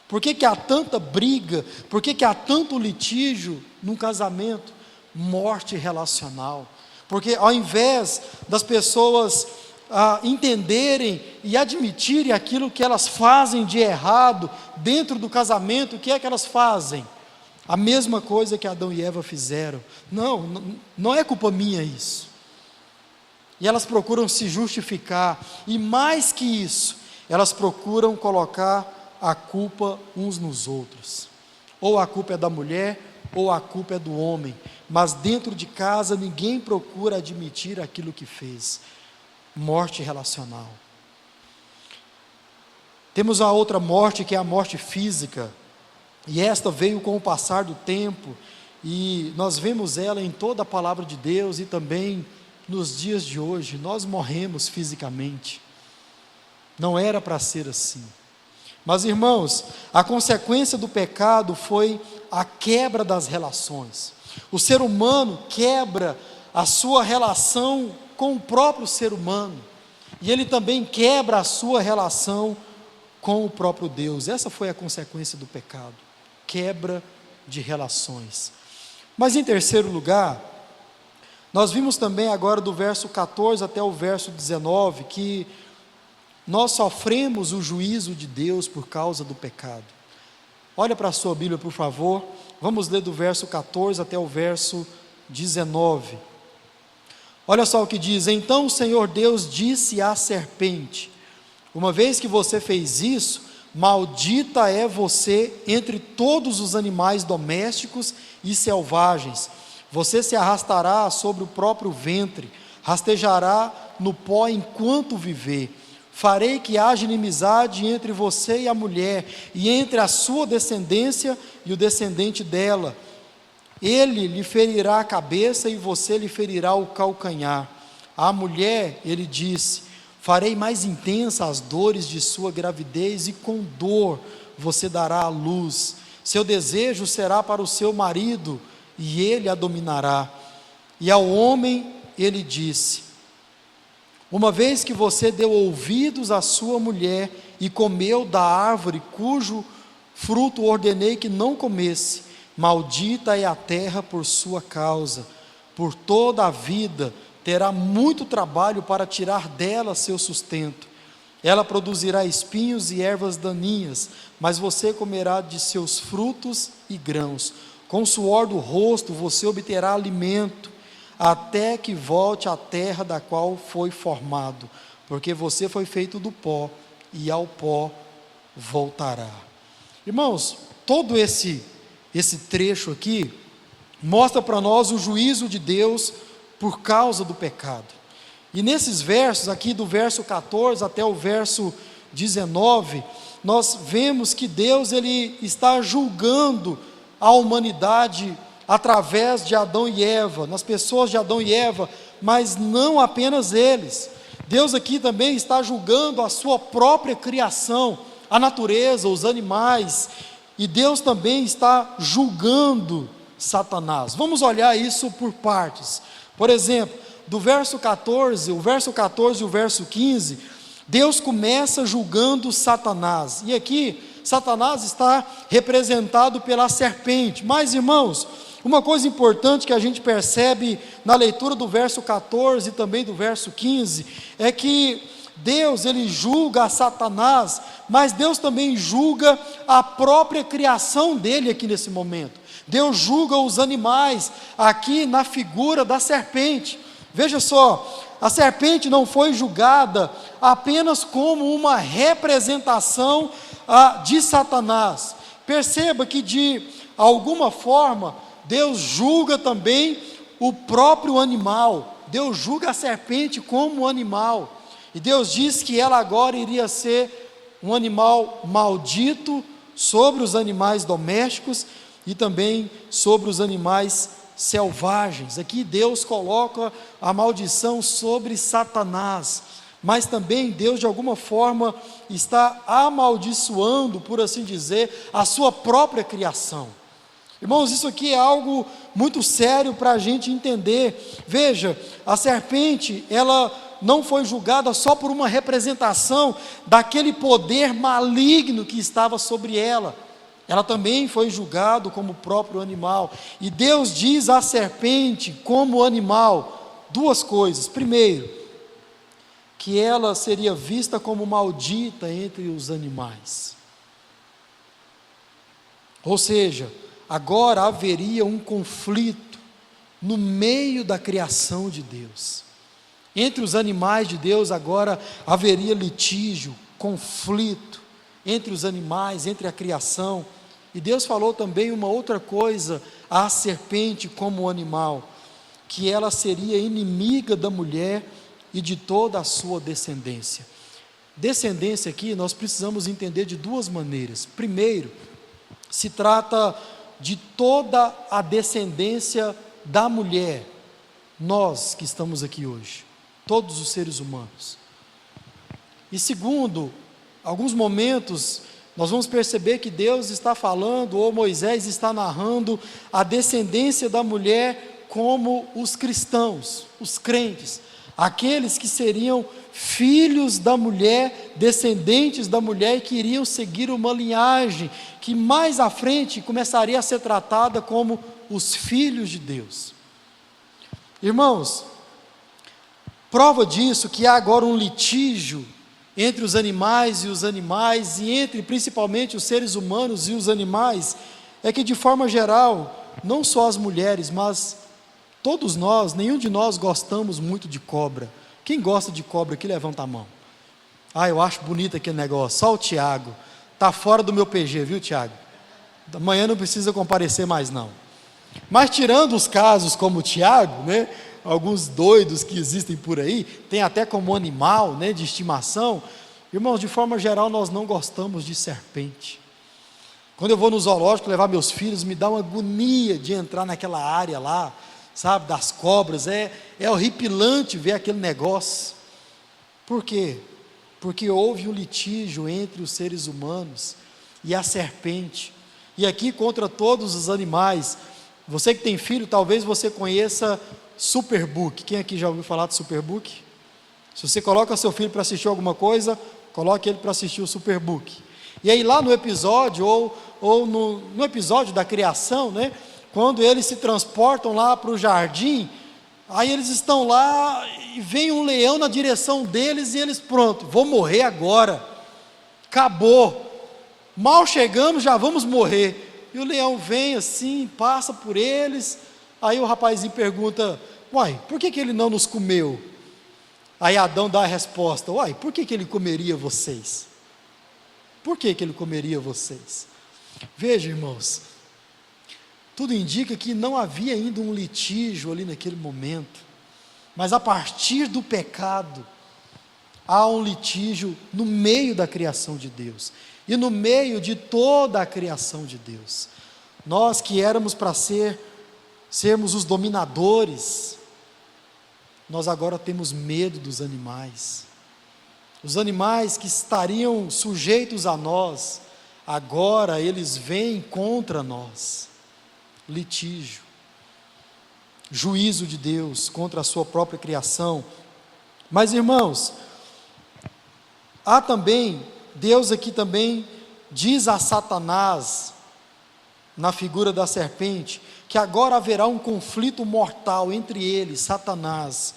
A: Por que há tanta briga? Por que há tanto litígio num casamento? Morte relacional. Porque ao invés das pessoas entenderem e admitirem aquilo que elas fazem de errado dentro do casamento, o que é que elas fazem? A mesma coisa que Adão e Eva fizeram. Não é culpa minha isso. E elas procuram se justificar, e mais que isso, elas procuram colocar a culpa uns nos outros. Ou a culpa é da mulher, ou a culpa é do homem, mas dentro de casa ninguém procura admitir aquilo que fez. Morte relacional. Temos a outra morte, que é a morte física, e esta veio com o passar do tempo, e nós vemos ela em toda a palavra de Deus, e também nos dias de hoje. Nós morremos fisicamente, não era para ser assim. Mas, irmãos, a consequência do pecado foi a quebra das relações. O ser humano quebra a sua relação com o próprio ser humano, e ele também quebra a sua relação com o próprio Deus. Essa foi a consequência do pecado, quebra de relações. Mas em terceiro lugar, Nós vimos também agora do verso 14 até o verso 19, que nós sofremos o juízo de Deus por causa do pecado. Olha para a sua Bíblia, por favor, vamos ler do verso 14 até o verso 19. Olha só o que diz: então o Senhor Deus disse à serpente: uma vez que você fez isso, maldita é você entre todos os animais domésticos e selvagens. Você se arrastará sobre o próprio ventre, rastejará no pó enquanto viver. Farei que haja inimizade entre você e a mulher, e entre a sua descendência e o descendente dela. Ele lhe ferirá a cabeça e você lhe ferirá o calcanhar. À mulher, ele disse: farei mais intensa as dores de sua gravidez, e com dor você dará à luz. Seu desejo será para o seu marido, e ele a dominará. E ao homem ele disse: uma vez que você deu ouvidos à sua mulher e comeu da árvore cujo fruto ordenei que não comesse, maldita é a terra por sua causa. Por toda a vida terá muito trabalho para tirar dela seu sustento. Ela produzirá espinhos e ervas daninhas, mas você comerá de seus frutos e grãos. Com o suor do rosto você obterá alimento, até que volte à terra da qual foi formado, porque você foi feito do pó, e ao pó voltará. Irmãos, todo esse trecho aqui mostra para nós o juízo de Deus por causa do pecado. E nesses versos aqui, do verso 14 até o verso 19, nós vemos que Deus ele está julgando a humanidade através de Adão e Eva, nas pessoas de Adão e Eva, mas não apenas eles. Deus aqui também está julgando a sua própria criação, a natureza, os animais, e Deus também está julgando Satanás. Vamos olhar isso por partes. Por exemplo, do verso 14, o verso 14 e o verso 15, Deus começa julgando Satanás, e aqui Satanás está representado pela serpente. Mas, irmãos, uma coisa importante que a gente percebe na leitura do verso 14 e também do verso 15, é que Deus ele julga a Satanás, mas Deus também julga a própria criação dele aqui nesse momento. Deus julga os animais aqui na figura da serpente. Veja só, a serpente não foi julgada apenas como uma representação de Satanás. Perceba que de alguma forma Deus julga também o próprio animal. Deus julga a serpente como animal, e Deus diz que ela agora iria ser um animal maldito sobre os animais domésticos e também sobre os animais selvagens. Aqui Deus coloca a maldição sobre Satanás, mas também Deus de alguma forma está amaldiçoando, por assim dizer, a sua própria criação. Irmãos, isso aqui é algo muito sério para a gente entender. Veja, a serpente, ela não foi julgada só por uma representação daquele poder maligno que estava sobre ela. Ela também foi julgada como o próprio animal. E Deus diz à serpente, como animal, duas coisas. Primeiro, que ela seria vista como maldita entre os animais. Ou seja, agora haveria um conflito no meio da criação de Deus. Entre os animais de Deus agora haveria litígio, conflito entre os animais, entre a criação. E Deus falou também uma outra coisa à serpente como animal, que ela seria inimiga da mulher e de toda a sua descendência. Descendência aqui nós precisamos entender de duas maneiras. Primeiro, se trata de toda a descendência da mulher, nós que estamos aqui hoje, todos os seres humanos. E segundo, alguns momentos nós vamos perceber que Deus está falando, ou Moisés está narrando, a descendência da mulher como os cristãos, os crentes, aqueles que seriam filhos da mulher, descendentes da mulher, e que iriam seguir uma linhagem que mais à frente começaria a ser tratada como os filhos de Deus. Irmãos, prova disso que há agora um litígio entre os animais e entre principalmente os seres humanos e os animais, é que de forma geral, não só as mulheres, mas todos nós, nenhum de nós gostamos muito de cobra. Quem gosta de cobra aqui, levanta a mão. Eu acho bonito aquele negócio. Só o Tiago, está fora do meu PG, viu, Tiago? Amanhã não precisa comparecer mais não. Mas tirando os casos como o Tiago, né, alguns doidos que existem por aí, tem até como animal, né, de estimação, irmãos, de forma geral nós não gostamos de serpente. Quando eu vou no zoológico levar meus filhos, me dá uma agonia de entrar naquela área lá, sabe, das cobras, é horripilante ver aquele negócio. Por quê? Porque houve um litígio entre os seres humanos e a serpente, e aqui contra todos os animais. Você que tem filho, talvez você conheça Superbook. Quem aqui já ouviu falar de Superbook? Se você coloca seu filho para assistir alguma coisa, coloque ele para assistir o Superbook. E aí lá no episódio, ou no episódio da criação, né, quando eles se transportam lá para o jardim, aí eles estão lá e vem um leão na direção deles e eles, pronto, vou morrer agora, acabou, mal chegamos, já vamos morrer. E o leão vem assim, passa por eles, aí o rapazinho pergunta, por que ele não nos comeu? Aí Adão dá a resposta, por que ele comeria vocês? Por que ele comeria vocês? Veja, irmãos, tudo indica que não havia ainda um litígio ali naquele momento, mas a partir do pecado, há um litígio no meio da criação de Deus, e no meio de toda a criação de Deus. Nós que éramos para sermos os dominadores, nós agora temos medo dos animais. Os animais que estariam sujeitos a nós, agora eles vêm contra nós. Litígio, juízo de Deus contra a sua própria criação. Mas irmãos, há também, Deus aqui também diz a Satanás, na figura da serpente, que agora haverá um conflito mortal entre ele, Satanás,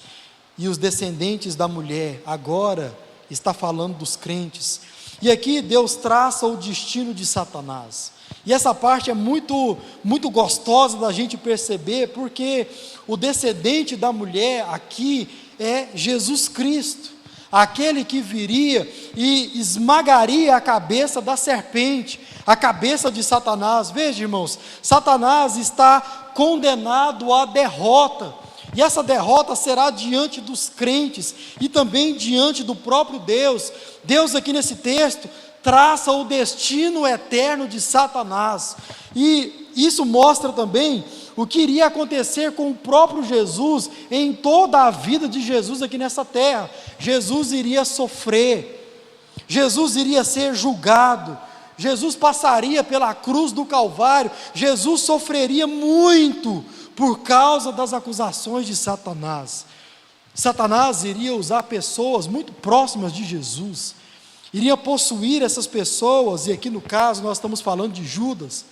A: e os descendentes da mulher. Agora está falando dos crentes, e aqui Deus traça o destino de Satanás, e essa parte é muito, muito gostosa da gente perceber, porque o descendente da mulher aqui é Jesus Cristo, aquele que viria e esmagaria a cabeça da serpente, a cabeça de Satanás. Veja, irmãos, Satanás está condenado à derrota, e essa derrota será diante dos crentes, e também diante do próprio Deus. Deus aqui nesse texto traça o destino eterno de Satanás, e isso mostra também o que iria acontecer com o próprio Jesus, em toda a vida de Jesus aqui nessa terra. Jesus iria sofrer, Jesus iria ser julgado, Jesus passaria pela cruz do Calvário, Jesus sofreria muito, por causa das acusações de Satanás. Satanás iria usar pessoas muito próximas de Jesus, iria possuir essas pessoas, e aqui no caso nós estamos falando de Judas,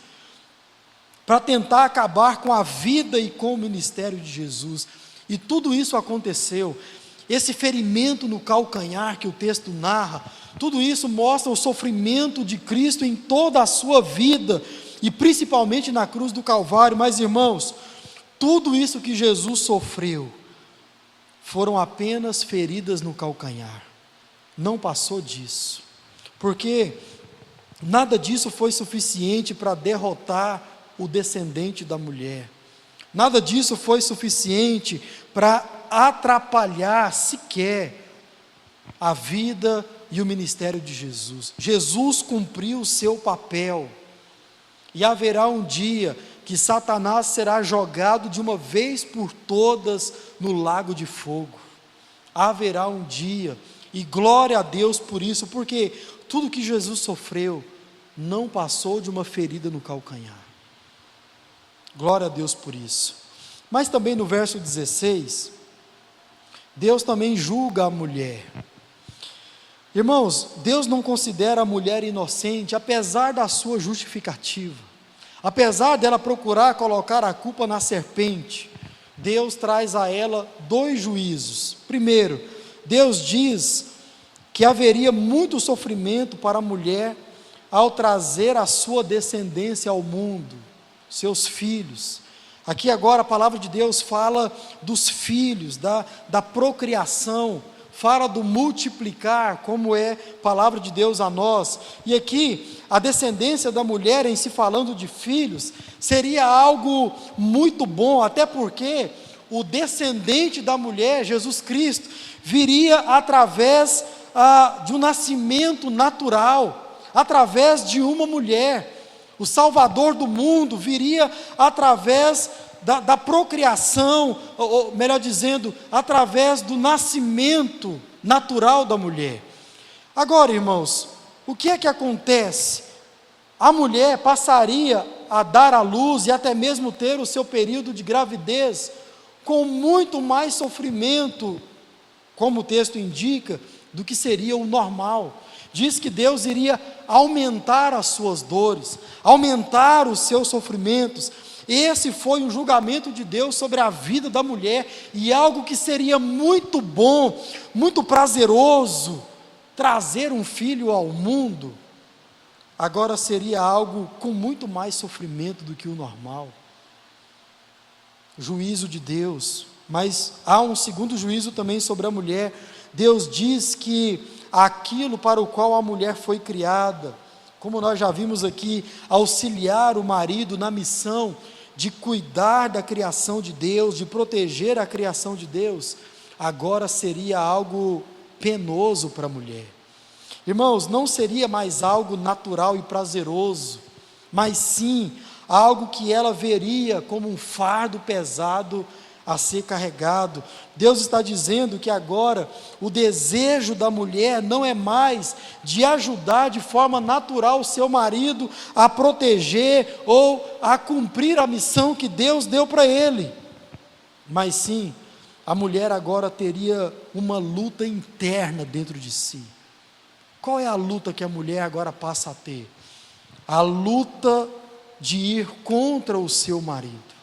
A: para tentar acabar com a vida e com o ministério de Jesus. E tudo isso aconteceu. Esse ferimento no calcanhar que o texto narra, tudo isso mostra o sofrimento de Cristo em toda a sua vida, e principalmente na cruz do Calvário. Mas irmãos, tudo isso que Jesus sofreu, foram apenas feridas no calcanhar, não passou disso, porque nada disso foi suficiente para derrotar o descendente da mulher, nada disso foi suficiente para atrapalhar sequer a vida e o ministério de Jesus. Jesus cumpriu o seu papel, e haverá um dia que Satanás será jogado de uma vez por todas no lago de fogo. Haverá um dia, e glória a Deus por isso, porque tudo que Jesus sofreu não passou de uma ferida no calcanhar. Glória a Deus por isso. Mas também no verso 16, Deus também julga a mulher. Irmãos, Deus não considera a mulher inocente, apesar da sua justificativa, apesar dela procurar colocar a culpa na serpente. Deus traz a ela dois juízos. Primeiro, Deus diz que haveria muito sofrimento para a mulher ao trazer a sua descendência ao mundo, seus filhos. Aqui agora a palavra de Deus fala dos filhos, da procriação, fala do multiplicar, como é a palavra de Deus a nós. E aqui, a descendência da mulher, em se falando de filhos, seria algo muito bom, até porque o descendente da mulher, Jesus Cristo, viria através de um nascimento natural, através de uma mulher. O Salvador do mundo viria através da procriação, ou melhor dizendo, através do nascimento natural da mulher. Agora, irmãos, o que é que acontece? A mulher passaria a dar à luz e até mesmo ter o seu período de gravidez com muito mais sofrimento, como o texto indica, do que seria o normal. Diz que Deus iria aumentar as suas dores, aumentar os seus sofrimentos. Esse foi um julgamento de Deus sobre a vida da mulher, e algo que seria muito bom, muito prazeroso, trazer um filho ao mundo, agora seria algo com muito mais sofrimento do que o normal. Juízo de Deus. Mas há um segundo juízo também sobre a mulher. Deus diz que aquilo para o qual a mulher foi criada, como nós já vimos aqui, auxiliar o marido na missão de cuidar da criação de Deus, de proteger a criação de Deus, agora seria algo penoso para a mulher. Irmãos, não seria mais algo natural e prazeroso, mas sim algo que ela veria como um fardo pesado a ser carregado. Deus está dizendo que agora o desejo da mulher não é mais de ajudar de forma natural o seu marido a proteger ou a cumprir a missão que Deus deu para ele, mas sim, a mulher agora teria uma luta interna dentro de si. Qual é a luta que a mulher agora passa a ter? A luta de ir contra o seu marido.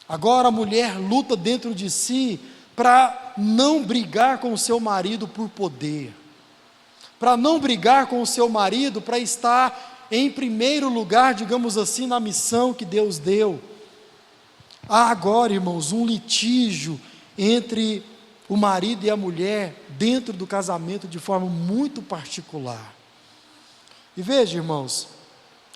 A: Agora a mulher luta dentro de si para não brigar com o seu marido por poder, para não brigar com o seu marido para estar em primeiro lugar, digamos assim, na missão que Deus deu. Há agora, irmãos, um litígio entre o marido e a mulher dentro do casamento de forma muito particular. E veja, irmãos,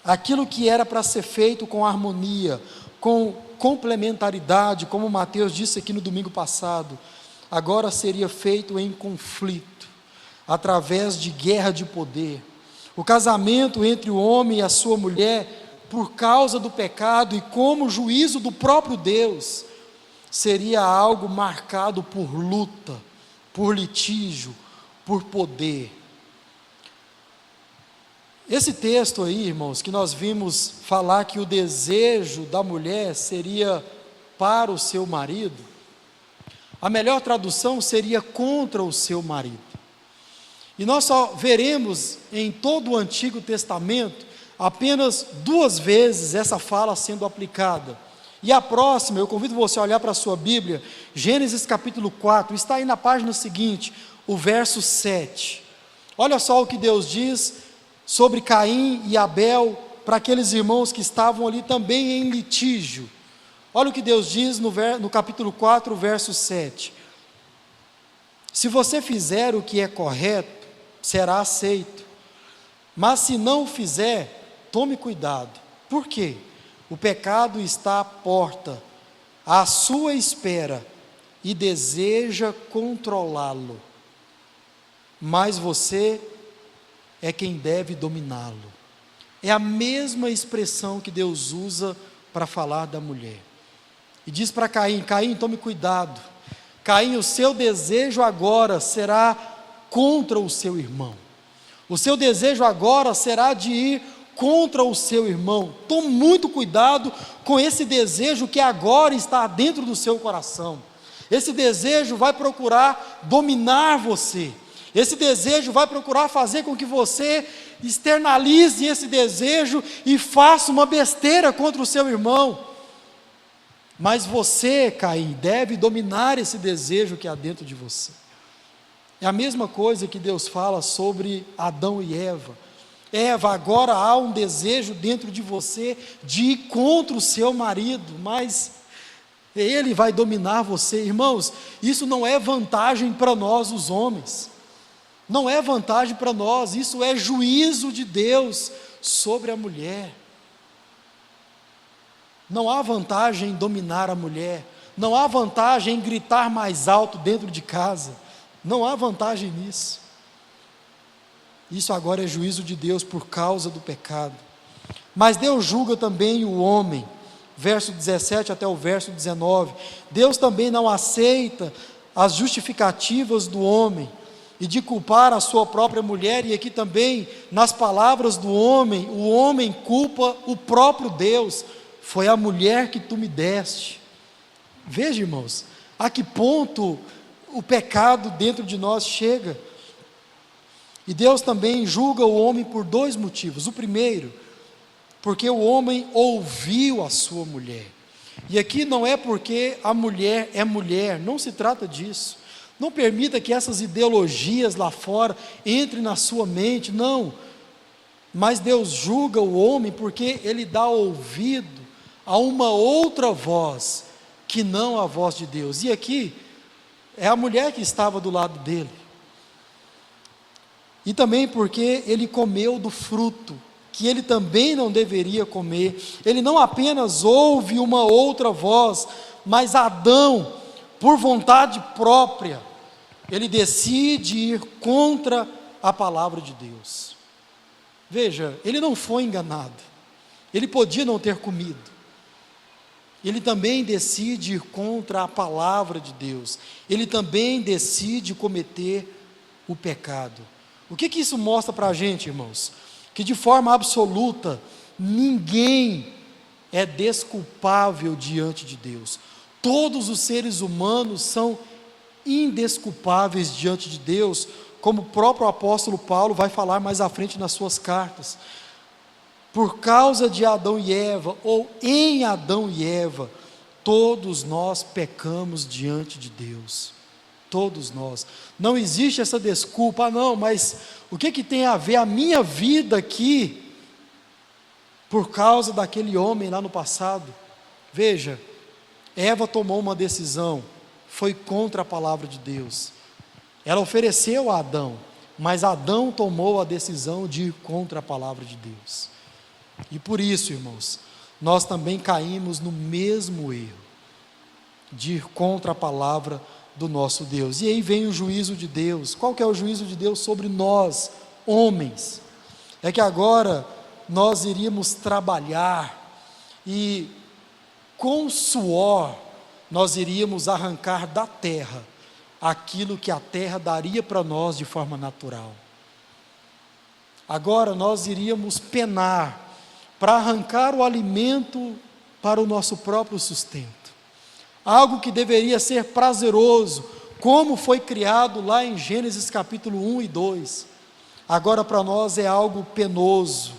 A: aquilo que era para ser feito com harmonia, com complementaridade, como Mateus disse aqui no domingo passado, agora seria feito em conflito, através de guerra de poder. O casamento entre o homem e a sua mulher, por causa do pecado e como juízo do próprio Deus, seria algo marcado por luta, por litígio, por poder. Esse texto aí, irmãos, que nós vimos falar que o desejo da mulher seria para o seu marido, a melhor tradução seria contra o seu marido. E nós só veremos em todo o Antigo Testamento apenas 2 vezes essa fala sendo aplicada. E a próxima, eu convido você a olhar para a sua Bíblia, Gênesis capítulo 4, está aí na página seguinte, o verso 7. Olha só o que Deus diz sobre Caim e Abel, para aqueles irmãos que estavam ali também em litígio. Olha o que Deus diz no capítulo 4, verso 7. Se você fizer o que é correto, será aceito. Mas se não o fizer, tome cuidado. Por quê? O pecado está à porta, à sua espera, e deseja controlá-lo. Mas você é quem deve dominá-lo. É a mesma expressão que Deus usa para falar da mulher. E diz para Caim: Caim, tome cuidado. Caim, o seu desejo agora será contra o seu irmão. O seu desejo agora será de ir contra o seu irmão. Tome muito cuidado com esse desejo que agora está dentro do seu coração. Esse desejo vai procurar dominar você. Esse desejo vai procurar fazer com que você externalize esse desejo e faça uma besteira contra o seu irmão. Mas você, Caim, deve dominar esse desejo que há dentro de você. É a mesma coisa que Deus fala sobre Adão e Eva. Eva, agora há um desejo dentro de você de ir contra o seu marido, mas ele vai dominar você. Irmãos, isso não é vantagem para nós, os homens. Não é vantagem para nós, isso é juízo de Deus sobre a mulher. Não há vantagem em dominar a mulher, não há vantagem em gritar mais alto dentro de casa, não há vantagem nisso. Isso agora é juízo de Deus por causa do pecado. Mas Deus julga também o homem, verso 17 até o verso 19. Deus também não aceita as justificativas do homem e de culpar a sua própria mulher, e aqui também, nas palavras do homem, o homem culpa o próprio Deus. Foi a mulher que tu me deste. Veja, irmãos, a que ponto o pecado dentro de nós chega. E Deus também julga o homem por dois motivos. O primeiro, porque o homem ouviu a sua mulher. E aqui não é porque a mulher é mulher, não se trata disso. Não permita que essas ideologias lá fora entrem na sua mente, não. Mas Deus julga o homem porque ele dá ouvido a uma outra voz, que não a voz de Deus. E aqui, é a mulher que estava do lado dele. E também porque ele comeu do fruto, que ele também não deveria comer. Ele não apenas ouve uma outra voz, mas Adão, por vontade própria, ele decide ir contra a palavra de Deus. Veja, ele não foi enganado, ele podia não ter comido. Ele também decide ir contra a palavra de Deus, ele também decide cometer o pecado. O que isso mostra para a gente, irmãos? Que de forma absoluta, ninguém é desculpável diante de Deus. Todos os seres humanos são indesculpáveis diante de Deus, como o próprio apóstolo Paulo vai falar mais à frente nas suas cartas. Por causa de Adão e Eva, ou em Adão e Eva, todos nós pecamos diante de Deus. Todos nós. Não existe essa desculpa, não, mas o que tem a ver a minha vida aqui, por causa daquele homem lá no passado? Veja, Eva tomou uma decisão, foi contra a palavra de Deus. Ela ofereceu a Adão, mas Adão tomou a decisão de ir contra a palavra de Deus. E por isso, irmãos, nós também caímos no mesmo erro, de ir contra a palavra do nosso Deus. E aí vem o juízo de Deus. Qual que é o juízo de Deus sobre nós, homens? É que agora nós iríamos trabalhar e com suor nós iríamos arrancar da terra aquilo que a terra daria para nós de forma natural. Agora nós iríamos penar para arrancar o alimento para o nosso próprio sustento. Algo que deveria ser prazeroso, como foi criado lá em Gênesis capítulo 1 e 2. Agora para nós é algo penoso,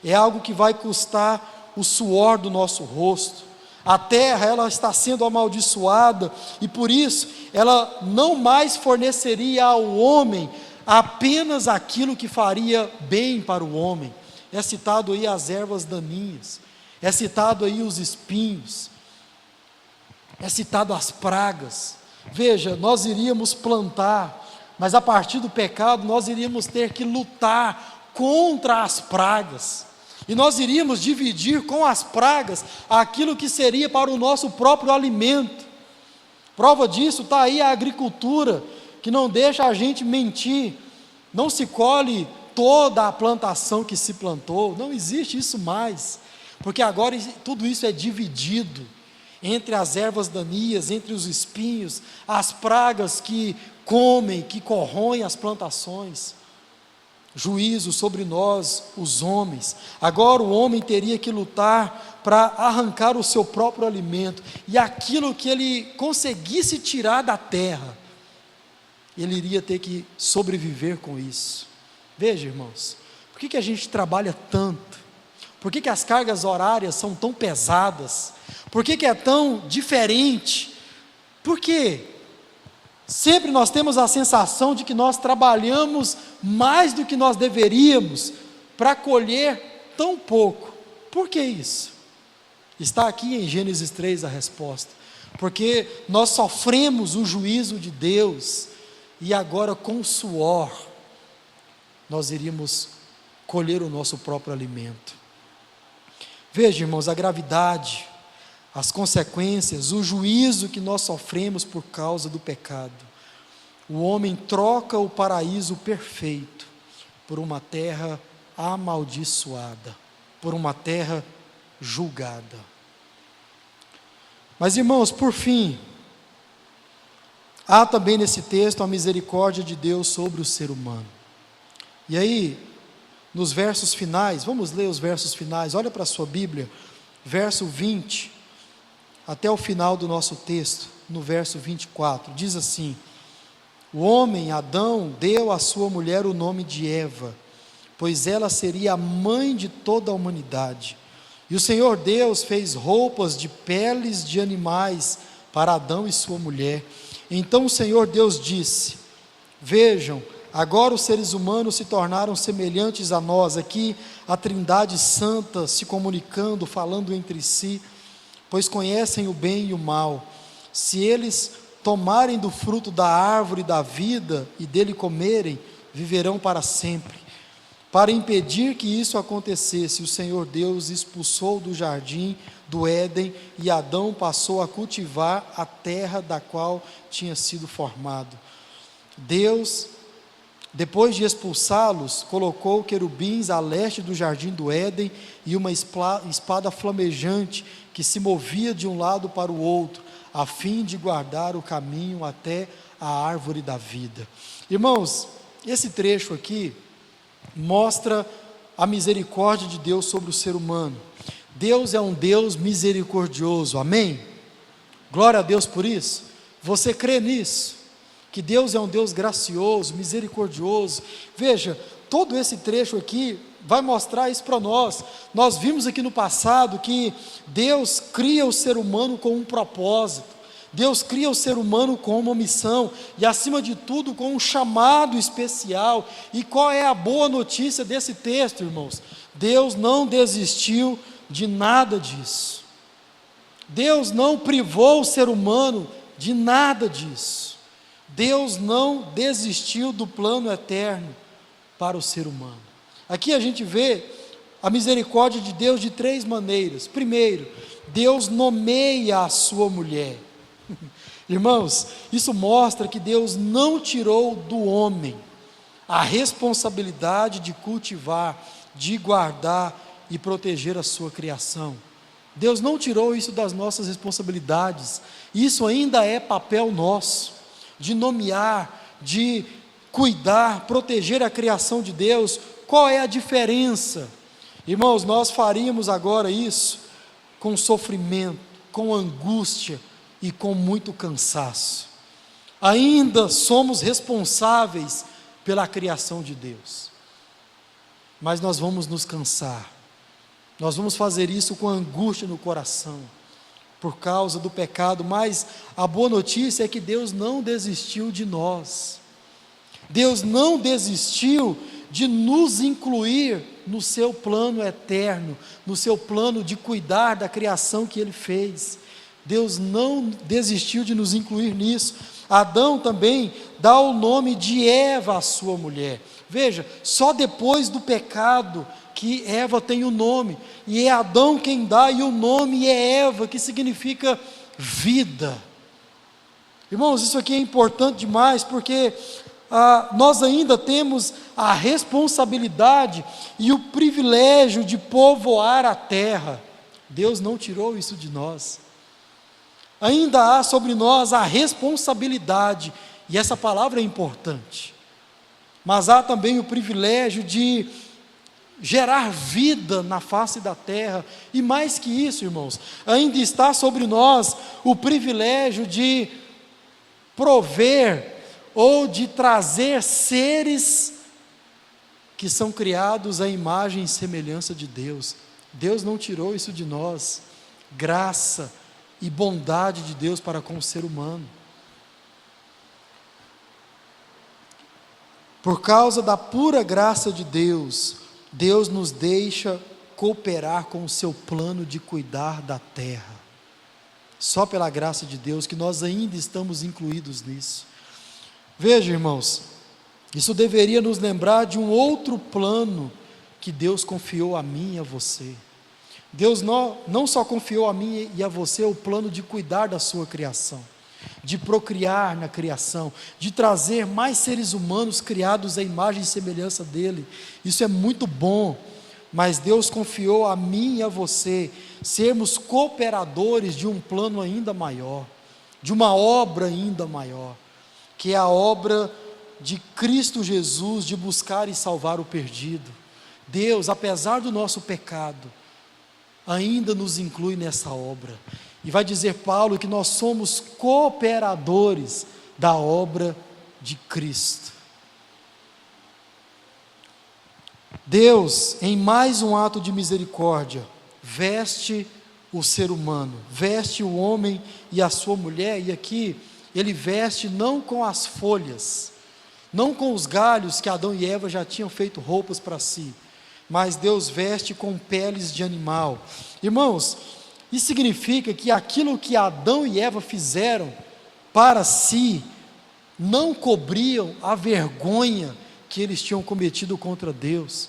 A: é algo que vai custar o suor do nosso rosto. A terra, ela está sendo amaldiçoada, e por isso, ela não mais forneceria ao homem apenas aquilo que faria bem para o homem. É citado aí as ervas daninhas, é citado aí os espinhos, é citado as pragas. Veja, nós iríamos plantar, mas a partir do pecado nós iríamos ter que lutar contra as pragas, e nós iríamos dividir com as pragas aquilo que seria para o nosso próprio alimento. Prova disso está aí a agricultura, que não deixa a gente mentir. Não se colhe toda a plantação que se plantou, não existe isso mais, porque agora tudo isso é dividido entre as ervas daninhas, entre os espinhos, as pragas que comem, que corroem as plantações. Juízo sobre nós, os homens. Agora o homem teria que lutar para arrancar o seu próprio alimento, e aquilo que ele conseguisse tirar da terra, ele iria ter que sobreviver com isso. Veja, irmãos, por que a gente trabalha tanto? Por que as cargas horárias são tão pesadas? Por que é tão diferente? Por quê? Sempre nós temos a sensação de que nós trabalhamos mais do que nós deveríamos para colher tão pouco. Por que isso? Está aqui em Gênesis 3 a resposta. Porque nós sofremos o juízo de Deus e agora com suor nós iríamos colher o nosso próprio alimento. Veja, irmãos, a gravidade, as consequências, o juízo que nós sofremos por causa do pecado. O homem troca o paraíso perfeito por uma terra amaldiçoada, por uma terra julgada. Mas, irmãos, por fim, há também nesse texto a misericórdia de Deus sobre o ser humano. E aí, nos versos finais, vamos ler os versos finais, olha para a sua Bíblia, verso 20, até o final do nosso texto, no verso 24, diz assim: o homem, Adão, deu à sua mulher o nome de Eva, pois ela seria a mãe de toda a humanidade. E o Senhor Deus fez roupas de peles de animais para Adão e sua mulher. Então o Senhor Deus disse: vejam, agora os seres humanos se tornaram semelhantes a nós. Aqui a Trindade Santa se comunicando, falando entre si, pois conhecem o bem e o mal. Se eles tomarem do fruto da árvore da vida e dele comerem, viverão para sempre. Para impedir que isso acontecesse, o Senhor Deus expulsou do jardim do Éden e Adão passou a cultivar a terra da qual tinha sido formado. Deus, depois de expulsá-los, colocou querubins a leste do jardim do Éden e uma espada flamejante que se movia de um lado para o outro, a fim de guardar o caminho até a árvore da vida. Irmãos, esse trecho aqui mostra a misericórdia de Deus sobre o ser humano. Deus é um Deus misericordioso, amém? Glória a Deus por isso. Você crê nisso? Que Deus é um Deus gracioso, misericordioso. Veja, todo esse trecho aqui vai mostrar isso para nós. Nós vimos aqui no passado que Deus cria o ser humano com um propósito. Deus cria o ser humano com uma missão e, acima de tudo, com um chamado especial. E qual é a boa notícia desse texto, irmãos? Deus não desistiu de nada disso. Deus não privou o ser humano de nada disso. Deus não desistiu do plano eterno para o ser humano. Aqui a gente vê a misericórdia de Deus de três maneiras. Primeiro, Deus nomeia a sua mulher. Irmãos, isso mostra que Deus não tirou do homem a responsabilidade de cultivar, de guardar e proteger a sua criação. Deus não tirou isso das nossas responsabilidades. Isso ainda é papel nosso, de nomear, de cuidar, proteger a criação de Deus. Qual é a diferença? Irmãos, nós faríamos agora isso com sofrimento, com angústia e com muito cansaço. Ainda somos responsáveis pela criação de Deus, mas nós vamos nos cansar, nós vamos fazer isso com angústia no coração, por causa do pecado. Mas a boa notícia é que Deus não desistiu de nós, Deus não desistiu de nos incluir no seu plano eterno, no seu plano de cuidar da criação que Ele fez. Deus não desistiu de nos incluir nisso. Adão também dá o nome de Eva à sua mulher. Veja, só depois do pecado que Eva tem o nome, e é Adão quem dá, e o nome é Eva, que significa vida. Irmãos, isso aqui é importante demais, porque nós ainda temos a responsabilidade e o privilégio de povoar a terra. Deus não tirou isso de nós. Ainda há sobre nós a responsabilidade, e essa palavra é importante, mas há também o privilégio de gerar vida na face da terra. E mais que isso, irmãos, ainda está sobre nós o privilégio de prover ou de trazer seres que são criados à imagem e semelhança de Deus. Deus não tirou isso de nós. Graça e bondade de Deus para com o ser humano. Por causa da pura graça de Deus, Deus nos deixa cooperar com o seu plano de cuidar da terra. Só pela graça de Deus que nós ainda estamos incluídos nisso. Veja, irmãos, isso deveria nos lembrar de um outro plano que Deus confiou a mim e a você. Deus não só confiou a mim e a você o plano de cuidar da sua criação, de procriar na criação, de trazer mais seres humanos criados à imagem e semelhança dele. Isso é muito bom, mas Deus confiou a mim e a você sermos cooperadores de um plano ainda maior, de uma obra ainda maior, que é a obra de Cristo Jesus, de buscar e salvar o perdido. Deus, apesar do nosso pecado, ainda nos inclui nessa obra. E vai dizer Paulo que nós somos cooperadores da obra de Cristo. Deus, em mais um ato de misericórdia, veste o ser humano, veste o homem e a sua mulher, e aqui ele veste não com as folhas, não com os galhos que Adão e Eva já tinham feito roupas para si, mas Deus veste com peles de animal. Irmãos, isso significa que aquilo que Adão e Eva fizeram para si, não cobriam a vergonha que eles tinham cometido contra Deus.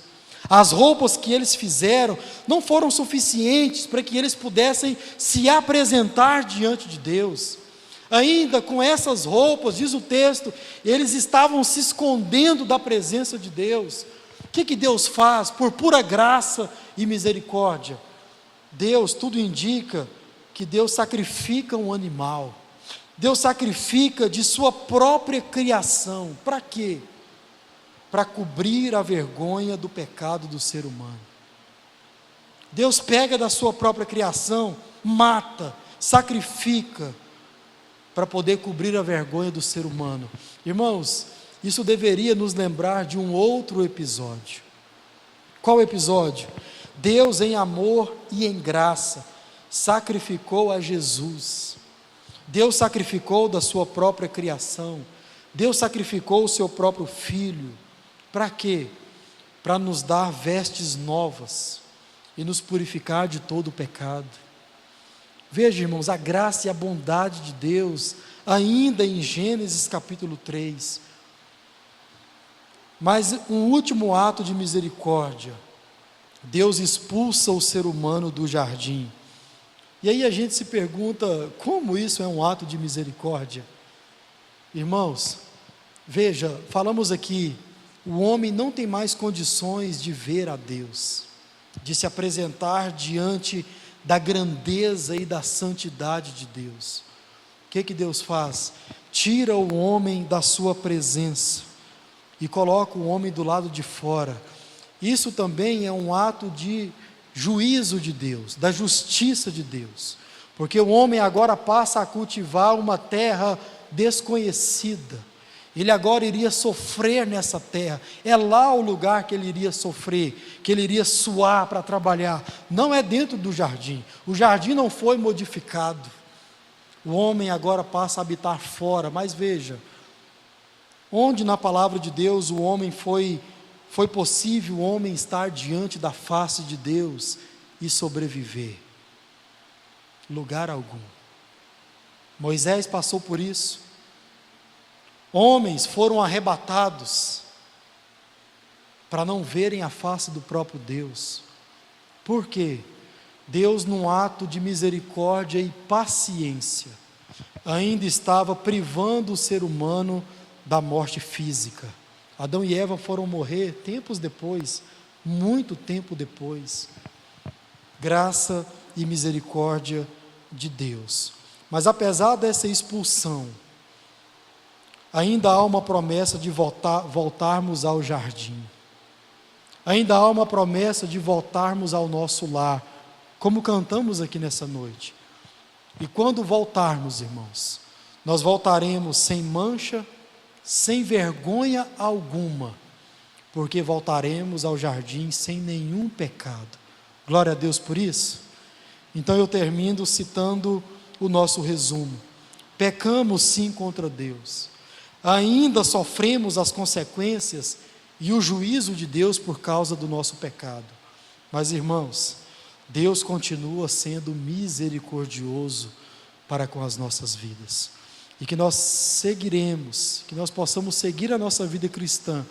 A: As roupas que eles fizeram não foram suficientes para que eles pudessem se apresentar diante de Deus. Ainda com essas roupas, diz o texto, eles estavam se escondendo da presença de Deus. O que Deus faz? Por pura graça e misericórdia, Deus, tudo indica que Deus sacrifica um animal. Deus sacrifica de sua própria criação. Para quê? Para cobrir a vergonha do pecado do ser humano. Deus pega da sua própria criação, mata, sacrifica, para poder cobrir a vergonha do ser humano. Irmãos, isso deveria nos lembrar de um outro episódio. Qual episódio? Deus, em amor e em graça, sacrificou a Jesus. Deus sacrificou da sua própria criação. Deus sacrificou o seu próprio Filho. Para quê? Para nos dar vestes novas e nos purificar de todo o pecado. Veja, irmãos, a graça e a bondade de Deus, ainda em Gênesis capítulo 3. Mas um último ato de misericórdia. Deus expulsa o ser humano do jardim. E aí a gente se pergunta, como isso é um ato de misericórdia? Irmãos, veja, falamos aqui, o homem não tem mais condições de ver a Deus, de se apresentar diante da grandeza e da santidade de Deus. O que Deus faz? Tira o homem da sua presença e coloca o homem do lado de fora. Isso também é um ato de juízo de Deus, da justiça de Deus, porque o homem agora passa a cultivar uma terra desconhecida. Ele agora iria sofrer nessa terra, é lá o lugar que ele iria sofrer, que ele iria suar para trabalhar, não é dentro do jardim. O jardim não foi modificado, o homem agora passa a habitar fora. Mas veja, onde na palavra de Deus o homem foi possível o homem estar diante da face de Deus e sobreviver? Lugar algum. Moisés passou por isso. Homens foram arrebatados para não verem a face do próprio Deus. Por quê? Deus, num ato de misericórdia e paciência, ainda estava privando o ser humano da morte física. Adão e Eva foram morrer tempos depois, muito tempo depois. Graça e misericórdia de Deus. Mas apesar dessa expulsão, ainda há uma promessa de voltarmos ao jardim. Ainda há uma promessa de voltarmos ao nosso lar, como cantamos aqui nessa noite. E quando voltarmos, irmãos, nós voltaremos sem mancha, sem vergonha alguma, porque voltaremos ao jardim sem nenhum pecado, Glória a Deus por isso. Então eu termino citando o nosso resumo. Pecamos sim contra Deus, ainda sofremos as consequências e o juízo de Deus por causa do nosso pecado. Mas, irmãos, Deus continua sendo misericordioso para com as nossas vidas. E que nós seguiremos, que nós possamos seguir a nossa vida cristã,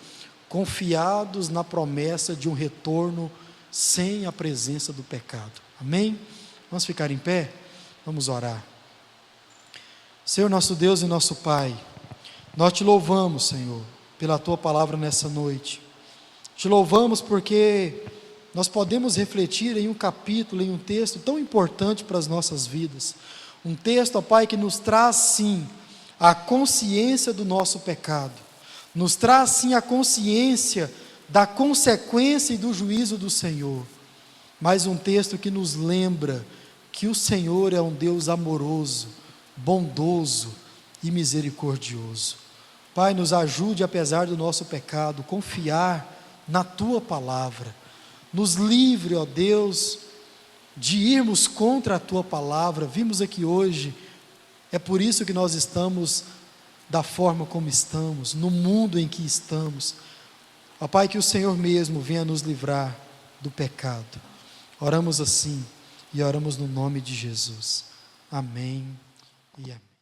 A: confiados na promessa de um retorno sem a presença do pecado. Amém? Vamos ficar em pé? Vamos orar. Senhor nosso Deus e nosso Pai, nós te louvamos, Senhor, pela Tua palavra nessa noite. Te louvamos porque nós podemos refletir em um capítulo, em um texto tão importante para as nossas vidas. Um texto, ó Pai, que nos traz sim a consciência do nosso pecado, nos traz sim a consciência da consequência e do juízo do Senhor. Mais um texto que nos lembra que o Senhor é um Deus amoroso, bondoso e misericordioso. Pai, nos ajude, apesar do nosso pecado, confiar na Tua palavra. Nos livre, ó Deus, de irmos contra a Tua palavra. Vimos aqui hoje, é por isso que nós estamos da forma como estamos, no mundo em que estamos. Ó Pai, que o Senhor mesmo venha nos livrar do pecado. Oramos assim e oramos no nome de Jesus. Amém e amém.